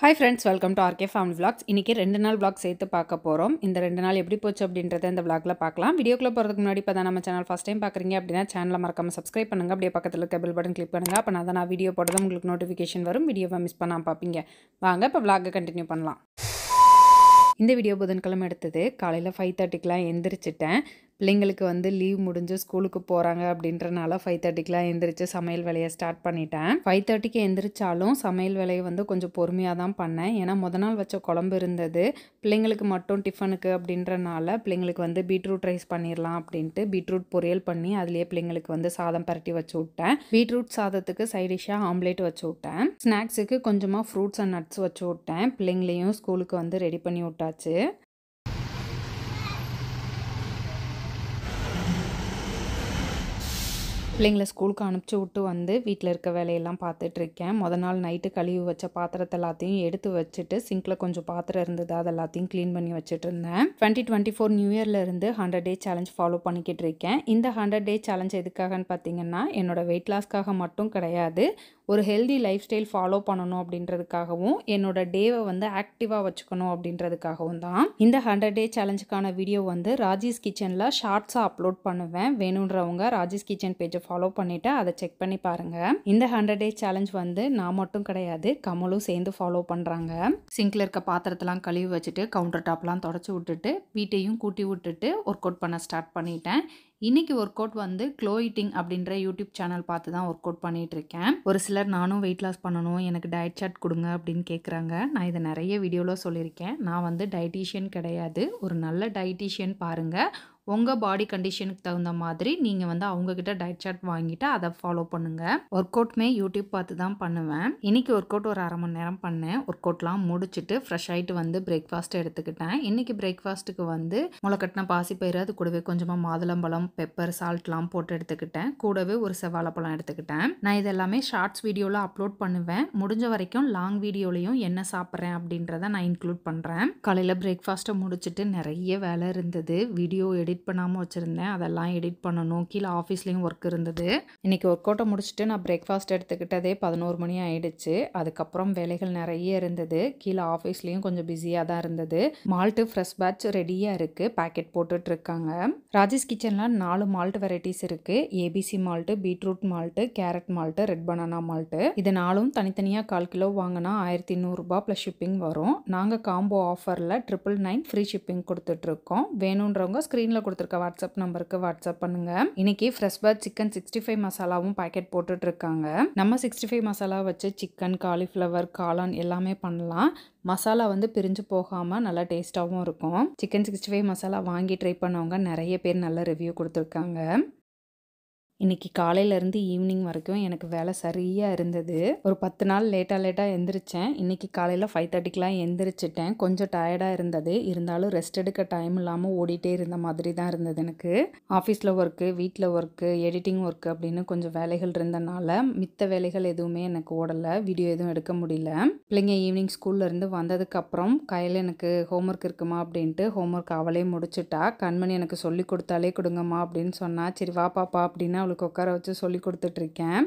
Hi friends, welcome to RK Family Vlogs. இன்னைக்கு 2 நாள் vlog சேர்த்து பார்க்க போறோம். இந்த 2 நாள் எப்படி போச்சு அப்படின்றத இந்த vlogல பார்க்கலாம். வீடியோக்குள்ள போறதுக்கு முன்னாடி இப்பதான் நம்ம சேனல் ஃபர்ஸ்ட் டைம் பார்க்கறீங்க அப்படினா சேனலை மறக்காம subscribe பண்ணுங்க. அப்படியே பக்கத்துல இருக்க bell button click பண்ணுங்க. அப்ப நான் வீடியோ போடுறதும் உங்களுக்கு நோட்டிஃபிகேஷன் வரும். வீடியோவை மிஸ் பண்ணாம பாப்பீங்க. வாங்க இப்ப vlog கண்டினியூ பண்ணலாம். இந்த வீடியோ புதன்கிழமை எடுத்தது. காலையில 5:30க்குலாம் எந்திரிச்சிட்டேன். பிள்ளைங்களுக்கு வந்து லீவ் முடிஞ்சு ஸ்கூலுக்கு போகிறாங்க அப்படின்றனால 5:30க்குலாம் எந்திரிச்சு சமையல் வேலையை ஸ்டார்ட் பண்ணிட்டேன். 5:30க்கு எந்திரிச்சாலும் சமையல் வேலையை வந்து கொஞ்சம் பொறுமையாக தான் பண்ணேன். ஏன்னா நாள் வச்ச குழம்பு இருந்தது. பிள்ளைங்களுக்கு மட்டும் டிஃபனுக்கு அப்படின்றனால பிள்ளைங்களுக்கு வந்து பீட்ரூட் ரைஸ் பண்ணிடலாம் அப்படின்ட்டு பீட்ரூட் பொரியல் பண்ணி அதுலேயே பிள்ளைங்களுக்கு வந்து சாதம் பரட்டி வச்சு விட்டேன். பீட்ரூட் சாதத்துக்கு சைடிஷாக ஆம்லேட் வச்சு விட்டேன். ஸ்நாக்ஸுக்கு கொஞ்சமாக ஃப்ரூட்ஸ் அண்ட் நட்ஸ் வச்சு விட்டேன். பிள்ளைங்களையும் ஸ்கூலுக்கு வந்து ரெடி பண்ணி விட்டாச்சு. பிள்ளைங்களை ஸ்கூலுக்கு அனுப்பிச்சி விட்டு வந்து வீட்டில் இருக்க வேலையெல்லாம் பார்த்துட்ருக்கேன். நாள் நைட்டு கழுவி வச்ச பாத்திரத்தை எல்லாத்தையும் எடுத்து வச்சுட்டு சிங்கில் கொஞ்சம் பாத்திரம் இருந்தது அது எல்லாத்தையும் க்ளீன் பண்ணி வச்சுட்டு இருந்தேன். 2024 நியூ இயரில் இருந்து 100 டே சேலஞ்ச் ஃபாலோ பண்ணிக்கிட்டு இருக்கேன். இந்த 100 டே சேலஞ்ச் எதுக்காகன்னு பார்த்தீங்கன்னா என்னோட வெயிட் லாஸ்க்காக மட்டும் கிடையாது, ஒரு ஹெல்தி லைஃப் ஸ்டைல் ஃபாலோ பண்ணணும் அப்படின்றதுக்காகவும் என்னோட டேவை வந்து ஆக்டிவாக வச்சுக்கணும் அப்படின்றதுக்காகவும் தான். இந்த 100 டே சேலஞ்சுக்கான வீடியோ வந்து ராஜீஸ் கிச்சனில் ஷார்ட்ஸாக அப்லோட் பண்ணுவேன். வேணுன்றவங்க ராஜீஸ் கிச்சன் பேஜை ஃபாலோ பண்ணிவிட்டு அதை செக் பண்ணி பாருங்கள். இந்த 100 டே சேலஞ்ச் வந்து நான் மட்டும் கிடையாது, கமலும் சேர்ந்து ஃபாலோ பண்ணுறாங்க. சிங்கில் இருக்க பாத்திரத்தெல்லாம் கழுவி வச்சுட்டு கவுண்டர் டாப்லாம் தொடச்சி விட்டுட்டு வீட்டையும் கூட்டி விட்டுட்டு ஒர்க் அவுட் பண்ண ஸ்டார்ட் பண்ணிட்டேன். இன்றைக்கி ஒர்க் அவுட் வந்து க்ளோ ஈட்டிங் அப்படின்ற யூடியூப் சேனல் பார்த்து தான் ஒர்க் அவுட் பண்ணிகிட்ருக்கேன். ஒரு சிலர் நானும் வெயிட் லாஸ் பண்ணணும், எனக்கு டயட் சார்ட் கொடுங்க அப்படின்னு கேட்குறாங்க. நான் இதை நிறைய வீடியோவில் சொல்லியிருக்கேன். நான் வந்து டயட்டீஷியன் கிடையாது. ஒரு நல்ல டயட்டீஷியன் பாருங்கள். உங்கள் பாடி கண்டிஷனுக்கு தகுந்த மாதிரி நீங்கள் வந்து அவங்கக்கிட்ட டயட் சார்ட் வாங்கிட்டு அதை ஃபாலோ பண்ணுங்கள். ஒர்க் அவுட்மே யூடியூப் பார்த்து தான் பண்ணுவேன். இன்றைக்கி ஒர்க் அவுட் ஒரு 1/2 மணி நேரம் பண்ணேன். ஒர்க் அவுட்லாம் முடிச்சுட்டு ஃப்ரெஷ் ஆகிட்டு வந்து பிரேக்ஃபாஸ்ட் எடுத்துக்கிட்டேன். இன்றைக்கி பிரேக்ஃபாஸ்ட்டுக்கு வந்து முளைக்கட்டின பாசிப்பயிறு, அது கூடவே கொஞ்சமாக மாதுளம்பழம், பெப்பர், சால்ட்லாம் போட்டு எடுத்துக்கிட்டேன். கூடவே ஒரு செவ்வாழைப்பழம் எடுத்துக்கிட்டேன். நான் இதெல்லாமே ஷார்ட்ஸ் வீடியோவில் அப்லோட் பண்ணுவேன். முடிஞ்ச வரைக்கும் லாங் வீடியோலையும் என்ன சாப்பிட்றேன் அப்படின்றத நான் இன்க்ளூட் பண்ணுறேன். காலையில் பிரேக்ஃபாஸ்ட்டை முடிச்சுட்டு நிறைய வேலை இருந்தது. வீடியோ எடிட் பண்ணாமல் வச்சுருந்தேன். அதெல்லாம் எடிட் பண்ணணும். கீழே ஆஃபீஸ்லேயும் ஒர்க் இருந்தது. இன்றைக்கி ஒர்க் அவுட்டை முடிச்சுட்டு நான் பிரேக்ஃபாஸ்ட் எடுத்துக்கிட்டதே 11 மணி ஆயிடுச்சு. அதுக்கப்புறம் வேலைகள் நிறைய இருந்தது. கீழே ஆஃபீஸ்லேயும் கொஞ்சம் பிஸியாக தான் இருந்தது. மால்ட்டு ஃப்ரெஷ் பேட்ச் ரெடியாக இருக்குது, பேக்கெட் போட்டுட்ருக்காங்க. ராஜேஷ் கிச்சனில் 4 மால்ட் வெரைட்டிஸ் இருக்குது. ABC malt, beetroot malt, carrot malt, red banana malt. இது 4ம் தனித்தனியாக 1/4 கிலோ வாங்கினா 1200 ரூபாய் ப்ளஸ் ஷிப்பிங் வரும். நாங்கள் காம்போ ஆஃபரில் 999 ஃப்ரீ ஷிப்பிங் கொடுத்துட்ருக்கோம். வேணுன்றவங்க ஸ்க்ரீனில் கொடுத்துருக்க வாட்ஸ்அப் நம்பருக்கு வாட்ஸ்அப் பண்ணுங்கள். இன்றைக்கி ஃப்ரெஷ் பேட்ச் சிக்கன் 65 மசாலாவும் பேக்கெட் போட்டுட்ருக்காங்க. நம்ம 65 மசாலா வச்சு சிக்கன், காலிஃப்ளவர், காளான் எல்லாமே பண்ணலாம். மசாலா வந்து பிரிஞ்சு போகாமல் நல்லா டேஸ்ட்டாகவும் இருக்கும். சிக்கன் 65 மசாலா வாங்கி ட்ரை பண்ணவங்க நிறைய பேர் நல்ல ரிவ்யூ கொடுத்துருக்காங்க. இன்றைக்கி காலையிலேருந்து ஈவினிங் வரைக்கும் எனக்கு வேலை சரியாக இருந்தது. ஒரு 10 நாள் லேட்டாக எந்திரிச்சேன். இன்றைக்கி காலையில் 5:30க்குலாம் எந்திரிச்சிட்டேன். கொஞ்சம் டயர்டாக இருந்தது. இருந்தாலும் ரெஸ்ட் எடுக்க டைம் இல்லாமல் ஓடிட்டே இருந்த மாதிரி தான் இருந்தது எனக்கு. ஆஃபீஸில் ஒர்க்கு, வீட்டில் ஒர்க்கு, எடிட்டிங் ஒர்க்கு அப்படின்னு கொஞ்சம் வேலைகள் இருந்தனால மித்த வேலைகள் எதுவுமே எனக்கு ஓடலை. வீடியோ எதுவும் எடுக்க முடியல. பிள்ளைங்க ஈவினிங் ஸ்கூல்லேருந்து வந்ததுக்கப்புறம் கையில் எனக்கு ஹோம்ஒர்க் இருக்குமா அப்படின்ட்டு ஹோம்ஒர்க் அவளே முடிச்சுட்டா. கண்மணி எனக்கு சொல்லி கொடுத்தாலே கொடுங்கம்மா அப்படின்னு சொன்னா. சரி வா பாப்பா அப்படின்னு அவளுக்கு உட்கார வச்சு சொல்லி கொடுத்துட்ருக்கேன்.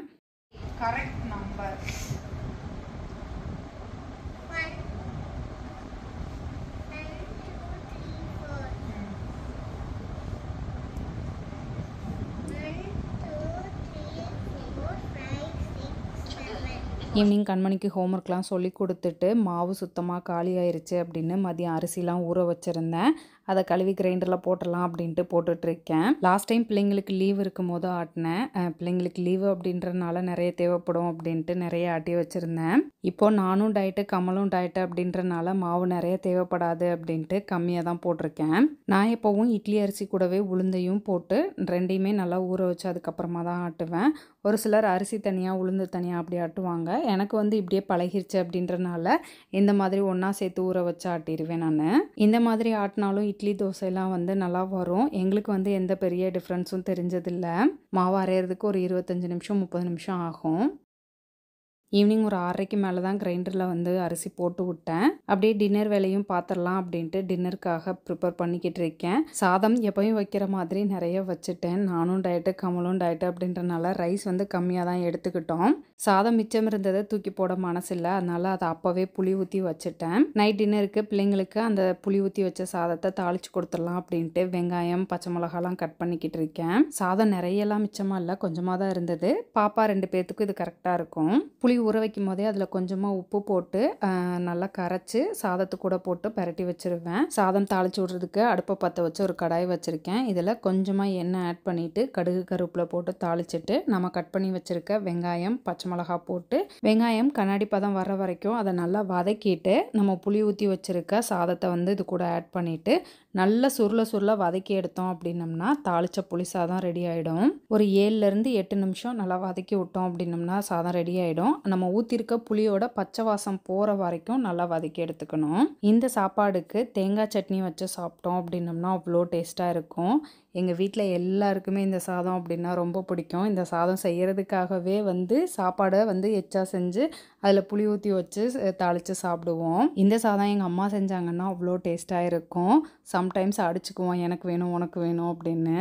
கரெக்ட் நம்பர் ஈவினிங் கண்மணிக்கு ஹோம்ஒர்க்லாம் சொல்லி கொடுத்துட்டு மாவு சுத்தமாக காலி ஆயிடுச்சு அப்படின்னு மதியம் அரிசிலாம் ஊற வச்சுருந்தேன். அதை கழுவி கிரைண்டரில் போட்டுடலாம் அப்படின்ட்டு போட்டுட்ருக்கேன். லாஸ்ட் டைம் பிள்ளைங்களுக்கு லீவ் இருக்கும் போது ஆட்டினேன். பிள்ளைங்களுக்கு லீவு அப்படின்றனால நிறைய தேவைப்படும் அப்படின்ட்டு நிறைய ஆட்டி வச்சுருந்தேன். இப்போது நானும் டயட்டு, கமலும் டயட்டு அப்படின்றனால மாவு நிறைய தேவைப்படாது அப்படின்ட்டு கம்மியாக தான் போட்டிருக்கேன். நான் எப்போவும் இட்லி அரிசி கூடவே உளுந்தையும் போட்டு ரெண்டையுமே நல்லா ஊற வச்சு அதுக்கப்புறமா தான் ஆட்டுவேன். ஒரு சிலர் அரிசி தனியாக உளுந்து தனியாக அப்படி ஆட்டுவாங்க. எனக்கு வந்து இப்படியே பழகிருச்சு அப்படின்றனால இந்த மாதிரி ஒன்றா சேர்த்து ஊற வச்சு ஆட்டிடுவேன் நான். இந்த மாதிரி ஆட்டினாலும் இட்லி, தோசைலாம் வந்து நல்லா வரும். எங்களுக்கு வந்து எந்த பெரிய டிஃப்ரென்ஸும் தெரிஞ்சதில்லை. மாவு அரைகிறதுக்கு ஒரு 25 நிமிஷம் 30 நிமிஷம் ஆகும். ஈவினிங் ஒரு 6:30க்கு மேலே தான் கிரைண்டரில் வந்து அரிசி போட்டு விட்டேன். அப்படியே டின்னர் வேலையும் பார்த்துடலாம் அப்படின்ட்டு டின்னருக்காக ப்ரிப்பேர் பண்ணிக்கிட்டு இருக்கேன். சாதம் எப்பயும் வைக்கிற மாதிரி நிறைய வச்சுட்டேன். நானும் டயட்டு கமலும் டயட்டு அப்படின்றனால ரைஸ் வந்து கம்மியாக தான் எடுத்துக்கிட்டோம். சாதம் மிச்சம் இருந்ததை தூக்கி போட மனசில்லை, அதனால அதை அப்போவே புளி ஊற்றி வச்சுட்டேன். நைட் டின்னருக்கு பிள்ளைங்களுக்கு அந்த புளி ஊற்றி வச்ச சாதத்தை தாளித்து கொடுத்துடலாம் அப்படின்ட்டு வெங்காயம் பச்சை மிளகாலாம் கட் பண்ணிக்கிட்டு இருக்கேன். சாதம் நிறையெல்லாம் மிச்சமாக இல்லை, கொஞ்சமாக தான் இருந்தது. பாப்பா 2 பேர்த்துக்கும் இது கரெக்டாக இருக்கும். புளி ஊற வைக்கும் போதே அதில் கொஞ்சமாக உப்பு போட்டு நல்லா கரைச்சி சாதத்து கூட போட்டு பரட்டி வச்சுருவேன். சாதம் தாளித்து விட்றதுக்கு அடுப்பை பற்ற வச்சு ஒரு கடாய் வச்சுருக்கேன். இதில் கொஞ்சமாக எண்ணெய் ஆட் பண்ணிவிட்டு கடுகு கருவேப்பிலை போட்டு தாளிச்சிட்டு நம்ம கட் பண்ணி வச்சுருக்க வெங்காயம் பச்சை மிளகா போட்டு வெங்காயம் கண்ணாடி பதம் வர வரைக்கும் அதை நல்லா வதக்கிட்டு நம்ம புளி ஊற்றி வச்சுருக்க சாதத்தை வந்து இது கூட ஆட் பண்ணிவிட்டு நல்லா சுருள வதக்கி எடுத்தோம் அப்படின்னம்னா தாளித்த புளி சாதம் ரெடி ஆகிடும். ஒரு 7லேருந்து 8 நிமிஷம் நல்லா வதக்கி விட்டோம் அப்படின்னம்னா சாதம் ரெடி ஆகிடும். நம்ம ஊற்றிருக்க புளியோட பச்சை வாசம் போகிற வரைக்கும் நல்லா வதக்கி எடுத்துக்கணும். இந்த சாப்பாடுக்கு தேங்காய் சட்னி வச்சு சாப்பிட்டோம் அப்படின்னம்னா அவ்வளோ டேஸ்ட்டாக இருக்கும். எங்கள் வீட்டில் எல்லாருக்குமே இந்த சாதம் அப்படின்னா ரொம்ப பிடிக்கும். இந்த சாதம் செய்கிறதுக்காகவே வந்து சாப்பாடை வந்து எச்சா செஞ்சு அதில் புளி ஊற்றி வச்சு தாளித்து சாப்பிடுவோம். இந்த சாதம் எங்கள் அம்மா செஞ்சாங்கன்னா அவ்வளோ டேஸ்ட்டாக இருக்கும். சம்டைம்ஸ் அடிச்சுக்குவோம், எனக்கு வேணும் உனக்கு வேணும் அப்படின்னு.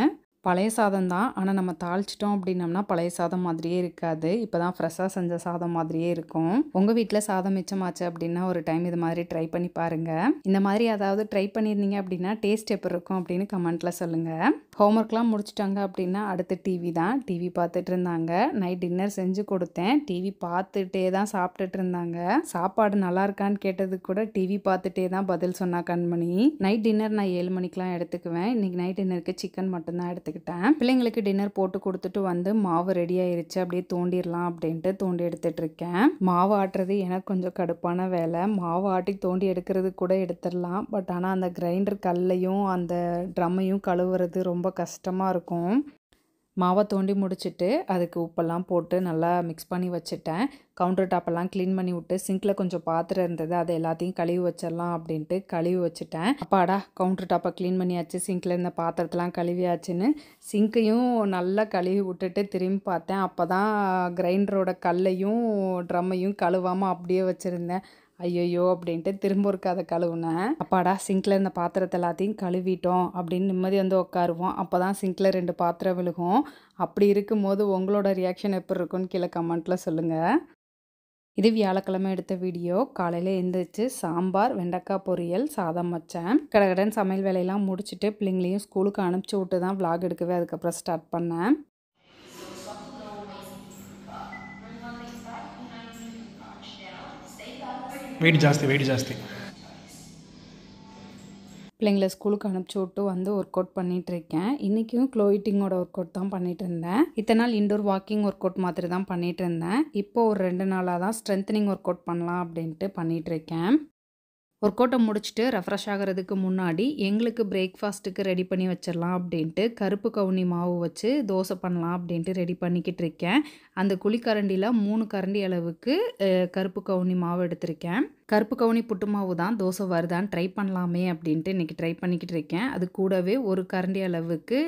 பழைய சாதம் தான், ஆனால் நம்ம தாளிச்சிட்டோம் அப்படின்னம்னா பழைய சாதம் மாதிரியே இருக்காது. இப்போ தான் ஃப்ரெஷ்ஷாக செஞ்ச சாதம் மாதிரியே இருக்கும். உங்கள் வீட்டில் சாதம் மிச்சமாச்சு அப்படின்னா ஒரு டைம் இது மாதிரி ட்ரை பண்ணி பாருங்கள். இந்த மாதிரி அதாவது ட்ரை பண்ணியிருந்தீங்க அப்படின்னா டேஸ்ட் எப்படி இருக்கும் அப்படின்னு கமெண்ட்டில் சொல்லுங்கள். ஹோம்ஒர்க்லாம் முடிச்சிட்டாங்க அப்படின்னா அடுத்து டிவி தான். டிவி பார்த்துட்டு இருந்தாங்க. நைட் டின்னர் செஞ்சு கொடுத்தேன். டிவி பார்த்துட்டே தான் சாப்பிட்டுட்டு இருந்தாங்க. சாப்பாடு நல்லா இருக்கான்னு கேட்டதுக்கு கூட டிவி பார்த்துட்டே தான் பதில் சொன்னா கண்மணி. நைட் டின்னர் நான் 7 மணிக்கெலாம் எடுத்துக்குவேன். இன்றைக்கி நைட் டின்னருக்கு சிக்கன் மட்டும்தான் எடுத்துக்கிட்டேன். பிள்ளைங்களுக்கு டின்னர் போட்டு கொடுத்துட்டு வந்து மாவு ரெடி ஆயிருச்சு, அப்படியே தோண்டிடலாம் அப்படின்ட்டு தோண்டி எடுத்துட்டு இருக்கேன். மாவு ஆட்டுறது எனக்கு கொஞ்சம் கடுப்பான வேலை. மாவு ஆட்டி தோண்டி எடுக்கிறது கூட எடுத்துடலாம், பட் ஆனால் அந்த கிரைண்டர் கல்லையும் அந்த ட்ரம்மையும் கழுவுறது ரொம்ப கஷ்டமாக இருக்கும். மாவை தோண்டி முடிச்சுட்டு அதுக்கு உப்பெல்லாம் போட்டு நல்லா மிக்ஸ் பண்ணி வச்சுட்டேன். கவுண்டர் டாப்பெல்லாம் க்ளீன் பண்ணி விட்டு சிங்கில் கொஞ்சம் பாத்திரம் இருந்தது, அதை எல்லாத்தையும் கழுவி வச்சிடலாம் அப்படின்ட்டு கழுவி வச்சுட்டேன். அப்பாடா கவுண்டர் டாப்பை க்ளீன் பண்ணியாச்சு, சிங்கில் இருந்த பாத்திரத்தெலாம் கழுவியாச்சுன்னு சிங்கையும் நல்லா கழுவி விட்டுட்டு திரும்பி பார்த்தேன். அப்போ தான் கிரைண்டரோட கல்லையும் ட்ரம்மையும் கழுவாமல் அப்படியே வச்சுருந்தேன். ஐயோ அப்படின்ட்டு திரும்ப ஒரு அதை கழுவுனேன். அப்பாடா சிங்கில் இருந்த பாத்திரத்தை எல்லாத்தையும் கழுவிட்டோம் அப்படின்னு நிம்மதி வந்து உட்காருவோம். அப்போ தான் சிங்கில் 2 பாத்திரம் விழுகும். அப்படி இருக்கும்போது உங்களோட ரியாக்ஷன் எப்படி இருக்குன்னு கீழே கமெண்ட்டில் சொல்லுங்கள். இது வியாழக்கிழமை எடுத்த வீடியோ. காலையில் எழுந்திரிச்சு சாம்பார் வெண்டைக்காய் பொரியல் சாதம் வச்சேன். கடகடன் சமையல் வேலையெல்லாம் முடிச்சுட்டு பிள்ளைங்களையும் ஸ்கூலுக்கு அனுப்பிச்சி விட்டு தான் vlog எடுக்கவே அதுக்கப்புறம் ஸ்டார்ட் பண்ணேன். வெயிட் ஜாஸ்தி. பிள்ளைங்களை ஸ்கூலுக்கு அனுப்பிச்சி விட்டு வந்து ஒர்க் அவுட் பண்ணிகிட்ருக்கேன். இன்றைக்கும் க்ளோ ஈட்டிங்கோட ஒர்க் அவுட் தான் பண்ணிகிட்டு இருந்தேன். இத்தனை நாள் இன்டோர் வாக்கிங் ஒர்க் அவுட் மாதிரி தான் பண்ணிகிட்டு இருந்தேன். இப்போ ஒரு 2 நாளாக தான் ஸ்ட்ரென்த்தனிங் ஒர்க் அவுட் பண்ணலாம் அப்படின்ட்டு பண்ணிகிட்ருக்கேன். ஒர்க் அவுட்டை முடிச்சுட்டு ரெஃப்ரெஷ் ஆகிறதுக்கு முன்னாடி எங்களுக்கு பிரேக்ஃபாஸ்ட்டுக்கு ரெடி பண்ணி வச்சிடலாம் அப்படின்ட்டு கருப்பு கவுனி மாவு வச்சு தோசை பண்ணலாம் அப்படின்ட்டு ரெடி பண்ணிக்கிட்டு இருக்கேன். அந்த குழிக்கரண்டியில் 3 கரண்டி அளவுக்கு கருப்பு கவுனி மாவு எடுத்திருக்கேன். கருப்பு கவுனி புட்டு மாவு தான் தோசை வருதான்னு ட்ரை பண்ணலாமே அப்படின்ட்டு இன்றைக்கி ட்ரை பண்ணிக்கிட்டு இருக்கேன். அது கூடவே 1 கரண்டி அளவுக்கு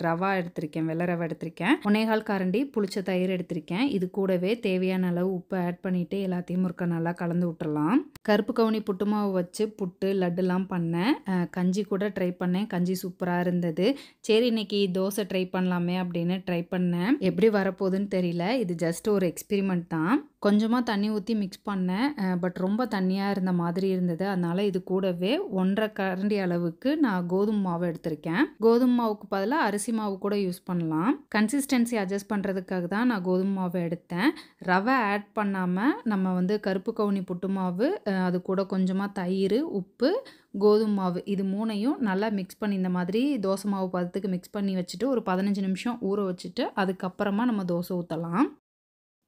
ரவா எடுத்திருக்கேன், வெள்ளை ரவை எடுத்திருக்கேன். 1/4 கரண்டி புளிச்ச தயிர் எடுத்திருக்கேன். இது கூடவே தேவையான அளவு உப்பு ஆட் பண்ணிவிட்டு எல்லாத்தையும் ஒருக்க நல்லா கலந்து விட்டுறலாம். கருப்பு கவுனி புட்டு மாவு வச்சு புட்டு லட்டுலாம் பண்ணேன். கஞ்சி கூட ட்ரை பண்ணேன். கஞ்சி சூப்பராக இருந்தது. சரி இன்னைக்கு தோசை ட்ரை பண்ணலாமே அப்படின்னு ட்ரை பண்ணேன். எப்படி வரப்போகுதுன்னு தெரியல. இது ஜஸ்ட் ஒரு எக்ஸ்பெரிமெண்ட் தான். கொஞ்சமாக தண்ணி ஊற்றி மிக்ஸ் பண்ணேன். பட் ரொம்ப தண்ணியாக இருந்த மாதிரி இருந்தது. அதனால் இது கூடவே 1/2 கரண்டி அளவுக்கு நான் கோதுமை மாவு எடுத்திருக்கேன். கோதுமை மாவுக்கு பதிலாக அரிசி மாவு கூட யூஸ் பண்ணலாம். கன்சிஸ்டன்சி அட்ஜஸ்ட் பண்ணுறதுக்காக தான் நான் கோதுமை மாவு எடுத்தேன். ரவை ஆட் பண்ணாமல் நம்ம வந்து கருப்பு கவுனி புட்டு மாவு, அது கூட கொஞ்சமாக தயிர், உப்பு, கோதுமை மாவு இது 3ஐயும் நல்லா மிக்ஸ் பண்ணி இந்த மாதிரி தோசை மாவு பதத்துக்கு மிக்ஸ் பண்ணி வச்சுட்டு ஒரு 15 நிமிஷம் ஊற வச்சுட்டு அதுக்கப்புறமா நம்ம தோசை ஊற்றலாம்.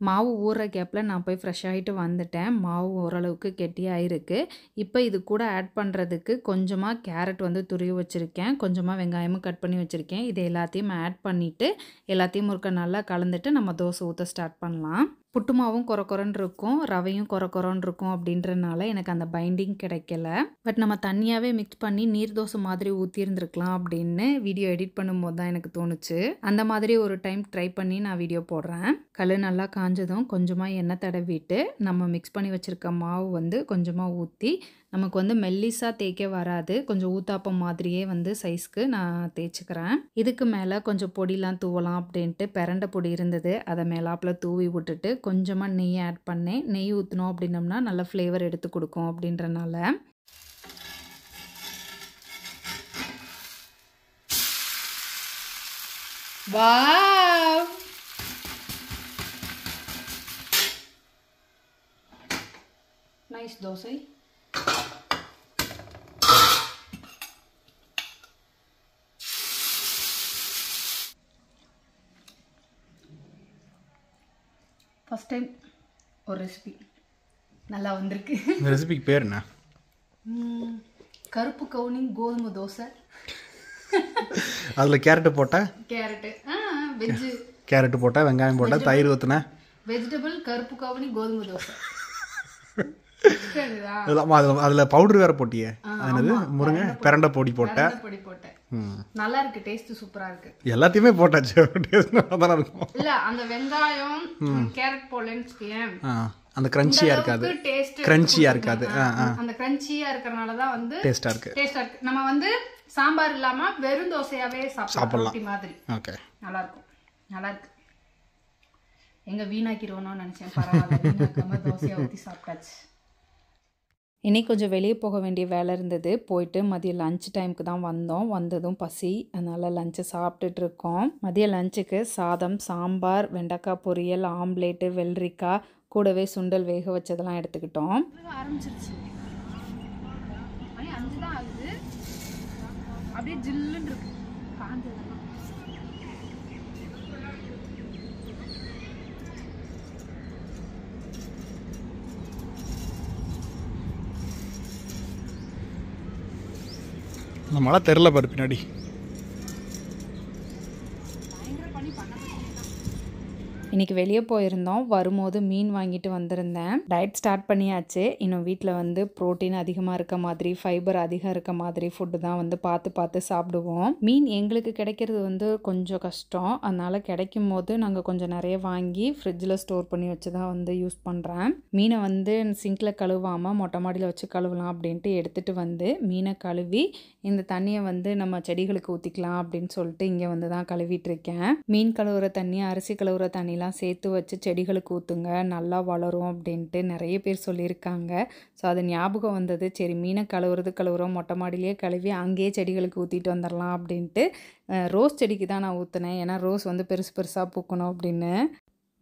மாவு ஊறுற கேப்பில் நான் போய் ஃப்ரெஷ் ஆகிட்டு வந்துட்டேன். மாவு ஓரளவுக்கு கெட்டியாக இருக்குது. இப்போ இது கூட ஆட் பண்ணுறதுக்கு கொஞ்சமாக கேரட் வந்து துருவி வச்சுருக்கேன். கொஞ்சமாக வெங்காயமும் கட் பண்ணி வச்சுருக்கேன். இது எல்லாத்தையும் ஆட் பண்ணிவிட்டு எல்லாத்தையும் ஒருக்க நல்லா கலந்துட்டு நம்ம தோசை ஊற்ற ஸ்டார்ட் பண்ணலாம். புட்டு மாவும் கொர கொரன்னு இருக்கும், ரவையும் கொர கொரன்னு இருக்கும் அப்படின்றனால எனக்கு அந்த பைண்டிங் கிடைக்கல. பட் நம்ம தனியாகவே மிக்ஸ் பண்ணி நீர் தோசை மாதிரி ஊற்றியிருந்துருக்கலாம் அப்படின்னு வீடியோ எடிட் பண்ணும்போது தான் எனக்கு தோணுச்சு. அந்த மாதிரி ஒரு டைம் ட்ரை பண்ணி நான் வீடியோ போடுறேன். கல் நல்லா காஞ்சதும் கொஞ்சமாக எண்ணெய் தடவிட்டு நம்ம மிக்ஸ் பண்ணி வச்சுருக்க மாவு வந்து கொஞ்சமாக ஊற்றி, நமக்கு வந்து மெல்லிஸாக தேய்க்க வராது, கொஞ்சம் ஊத்தாப்பம் மாதிரியே வந்து சைஸ்க்கு நான் தேய்ச்சிக்கிறேன். இதுக்கு மேலே கொஞ்சம் பொடிலாம் தூவலாம் அப்படின்ட்டு பிரண்டை பொடி இருந்தது, அதை மேலாப்பில் தூவி விட்டுட்டு கொஞ்சமாக நெய் ஆட் பண்ணேன். நெய் ஊற்றினோம் அப்படின்னம்னா நல்ல ஃப்ளேவர் எடுத்து கொடுக்கும் அப்படின்றனால. Wow, nice dosa. First time ஒரு ரெசிபி நல்லா வந்திருக்கு. இந்த ரெசிபிக்கு பேர் என்ன? கருப்பு கவுனி கோதுமை தோசை. அதில் கேரட்டு போட்டால், கேரட்டு வெஜ்ஜு, கேரட்டு போட்டால், வெங்காயம் போட்டால், தயிர் ஊற்றுனேன், வெஜிடபிள் கருப்பு கவுனி கோதுமை தோசை. அதில் பவுடர் வேறு போட்டியே, என்னது முருங்கை பிரண்டை பொடி போட்டேன். பொடி போட்டேன், நல்லா இருக்கு, டேஸ்ட் சூப்பரா இருக்கு. எல்லாத்தையுமே போட்டாச்சு, டேஸ்ட் நல்லா தான் இருக்கும். இல்ல அந்த வெங்காயம் கேரட் போலன்னு வச்சுக்கேன், அந்த கிரன்ச்சியா இருக்காது, கிரன்ச்சியா இருக்காது. அந்த கிரன்ச்சியா இருக்கறனால தான் வந்து டேஸ்டா இருக்கு. நம்ம வந்து சாம்பார் இல்லாம வெறும் தோசையாவே சாப்பிடலாம் மாதிரி. ஓகே, நல்லா இருக்கும், நல்லா இருக்கு. எங்க வீணாக்கிடுவோம்னு நினைச்சேன், பரவாயில்ல, வீணாக்காம தோசையா ஊற்றி சாப்பிட்டாச்சு. இன்னைக்கு கொஞ்சம் வெளியே போக வேண்டிய வேலை இருந்தது, போயிட்டு மதியம் லஞ்ச் டைமுக்கு தான் வந்தோம். வந்ததும் பசி, அதனால் லஞ்சை சாப்பிட்டுட்டு இருக்கோம். மதியம் லஞ்சுக்கு சாதம், சாம்பார், வெண்டைக்காய் பொரியல், ஆம்லேட்டு, வெள்ளரிக்காய், கூடவே சுண்டல் வேக வச்சதெல்லாம் எடுத்துக்கிட்டோம். ஆரம்பிச்சிருச்சு, மணி 5 தான் ஆகுது, அப்படியே ஜில்லுன்னு இருக்கு காஞ்சதெல்லாம். அந்த மழை தெரில பாரு பின்னாடி. இன்றைக்கி வெளியே போயிருந்தோம், வரும்போது மீன் வாங்கிட்டு வந்திருந்தேன். டயட் ஸ்டார்ட் பண்ணியாச்சு. இன்னும் வீட்டில் வந்து ப்ரோட்டீன் அதிகமாக இருக்க மாதிரி, ஃபைபர் அதிகம் இருக்க மாதிரி ஃபுட்டு தான் வந்து பார்த்து பார்த்து சாப்பிடுவோம். மீன் எங்களுக்கு கிடைக்கிறது வந்து கொஞ்சம் கஷ்டம், அதனால் கிடைக்கும் போது நாங்கள் கொஞ்சம் நிறைய வாங்கி ஃப்ரிட்ஜில் ஸ்டோர் பண்ணி வச்சு தான் வந்து யூஸ் பண்ணுறேன். மீனை வந்து சிங்கில் கழுவாமல் மொட்டை மாடியில் வச்சு கழுவலாம் அப்படின்ட்டு எடுத்துகிட்டு வந்து மீனை கழுவி இந்த தண்ணியை வந்து நம்ம செடிகளுக்கு ஊற்றிக்கலாம் அப்படின்னு சொல்லிட்டு இங்கே வந்து தான் கழுவிட்டு இருக்கேன். மீன் கழுவுற தண்ணி, அரிசி கழுவுற தண்ணிலாம் சேர்த்து வச்சு செடிகளுக்கு ஊற்றுங்க, நல்லா வளரும் அப்படின்ட்டு நிறைய பேர் சொல்லியிருக்காங்க. ஸோ அது ஞாபகம் வந்தது, சரி மீனை கழுவுறோம், மொட்டை மாடியிலே கழுவி அங்கேயே செடிகளுக்கு ஊற்றிட்டு வந்துடலாம் அப்படின்ட்டு ரோஸ் செடிக்கு தான் நான் ஊற்றினேன். ஏன்னா ரோஸ் வந்து பெருசு பெருசாக பூக்கணும் அப்படின்னு.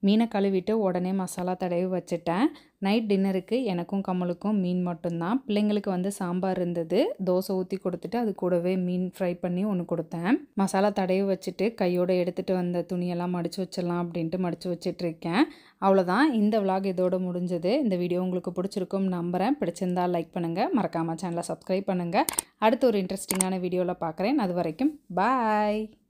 மீனை கழுவிட்டு உடனே மசாலா தடவி வச்சுட்டேன். நைட் டின்னருக்கு எனக்கும் கமலுக்கும் மீன் மட்டும்தான். பிள்ளைங்களுக்கு வந்து சாம்பார் இருந்தது, தோசை ஊற்றி கொடுத்துட்டு அது கூடவே மீன் ஃப்ரை பண்ணி ஒன்று கொடுத்தேன். மசாலா தடவி வச்சுட்டு கையோடு எடுத்துகிட்டு வந்த துணியெல்லாம் மடித்து வச்சிடலாம் அப்படின்ட்டு மடித்து வச்சிட்ருக்கேன். அவ்வளோதான், இந்த விலாக் இதோடு முடிஞ்சது. இந்த வீடியோ உங்களுக்கு பிடிச்சிருக்கும்னு நம்புகிறேன். பிடிச்சிருந்தால் லைக் பண்ணுங்கள், மறக்காமல் சேனலை சப்ஸ்கிரைப் பண்ணுங்கள். அடுத்து ஒரு இன்ட்ரெஸ்டிங்கான வீடியோவில் பார்க்குறேன். அது வரைக்கும் பாய்.